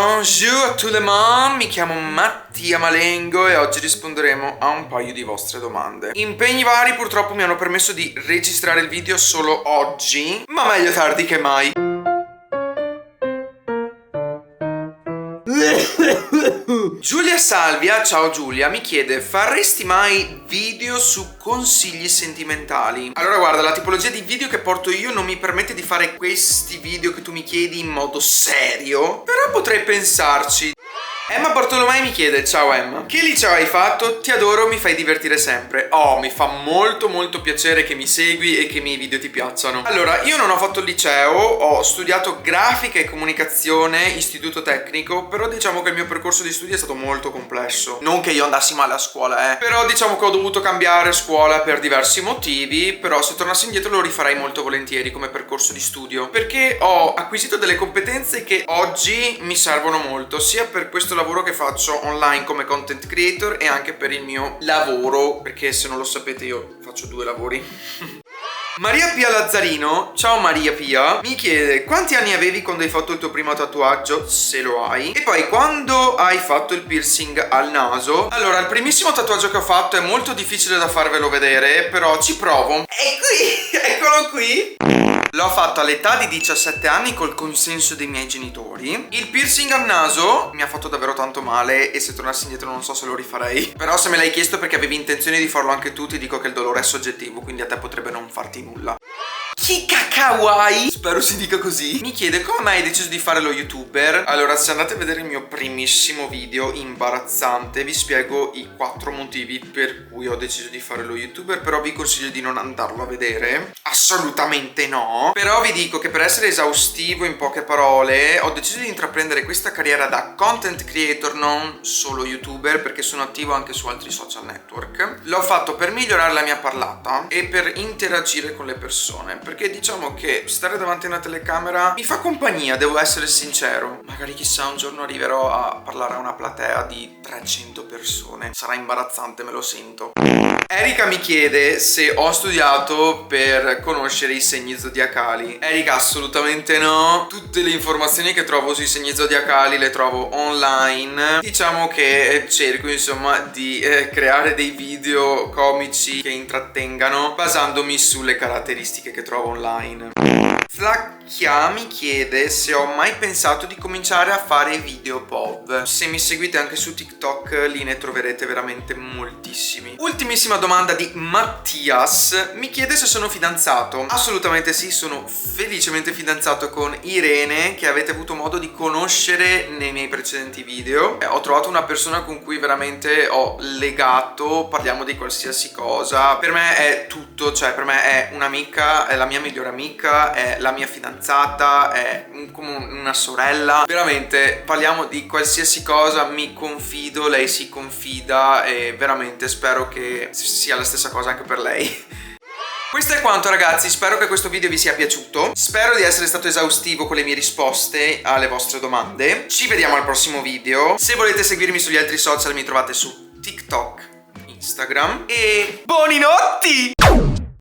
Bonjour a tout le monde, mi chiamo Mattia Malengo e oggi risponderemo a un paio di vostre domande. Impegni vari purtroppo mi hanno permesso di registrare il video solo oggi, ma meglio tardi che mai. Giulia Salvia, ciao Giulia, mi chiede: faresti mai video su consigli sentimentali? Allora guarda, la tipologia di video che porto io non mi permette di fare questi video che tu mi chiedi in modo serio, però potrei pensarci. Emma Bartolomei mi chiede: ciao Emma, che liceo hai fatto? Ti adoro, mi fai divertire sempre. Oh, mi fa molto piacere che mi segui e che i miei video ti piacciono. Allora, io non ho fatto il liceo, ho studiato grafica e comunicazione, istituto tecnico, però diciamo che il mio percorso di studi è stato molto complesso. Non che io andassi male a scuola, però diciamo che ho dovuto cambiare scuola per diversi motivi, però se tornassi indietro lo rifarei molto volentieri come percorso di studio, perché ho acquisito delle competenze che oggi mi servono molto, sia per questo lavoro che faccio online come content creator e anche per il mio lavoro, perché se non lo sapete io faccio due lavori. Maria Pia Lazzarino, ciao Maria Pia, mi chiede: quanti anni avevi quando hai fatto il tuo primo tatuaggio, se lo hai? E poi quando hai fatto il piercing al naso? Allora, il primissimo tatuaggio che ho fatto è molto difficile da farvelo vedere, però ci provo. È qui, eccolo qui. L'ho fatto all'età di 17 anni col consenso dei miei genitori. Il piercing al naso mi ha fatto davvero tanto male e se tornassi indietro non so se lo rifarei. Però se me l'hai chiesto perché avevi intenzione di farlo anche tu, ti dico che il dolore è soggettivo, quindi a te potrebbe non farti nulla. Kikakawai, spero si dica così, mi chiede: come mai hai deciso di fare lo youtuber? Allora, se andate a vedere il mio primissimo video imbarazzante vi spiego i 4 motivi per cui ho deciso di fare lo youtuber, però vi consiglio di non andarlo a vedere, assolutamente no. Però vi dico che per essere esaustivo in poche parole ho deciso di intraprendere questa carriera da content creator, non solo youtuber, perché sono attivo anche su altri social network. L'ho fatto per migliorare la mia parlata e per interagire con le persone, perché diciamo che stare davanti a una telecamera mi fa compagnia, devo essere sincero. Magari chissà un giorno arriverò a parlare a una platea di 300 persone, sarà imbarazzante, me lo sento. Erika mi chiede se ho studiato per conoscere i segni zodiacali. Erika, assolutamente no. Tutte le informazioni che trovo sui segni zodiacali le trovo online. Diciamo che cerco insomma di creare dei video comici che intrattengano basandomi sulle caratteristiche che trovo online. Flacchia mi chiede se ho mai pensato di cominciare a fare video POV. Se mi seguite anche su TikTok lì ne troverete veramente moltissimi. Ultimissima domanda di Mattias, mi chiede se sono fidanzato. Assolutamente sì, sono felicemente fidanzato con Irene, che avete avuto modo di conoscere nei miei precedenti video. Ho trovato una persona con cui veramente ho legato, parliamo di qualsiasi cosa. Per me è tutto, cioè per me è un'amica, è la mia migliore amica, è la mia fidanzata, è come una sorella. Veramente parliamo di qualsiasi cosa, mi confido, lei si confida e veramente spero che sia la stessa cosa anche per lei. Questo è quanto ragazzi, spero che questo video vi sia piaciuto, spero di essere stato esaustivo con le mie risposte alle vostre domande. Ci vediamo al prossimo video. Se volete seguirmi sugli altri social mi trovate su TikTok, Instagram e buoni notti!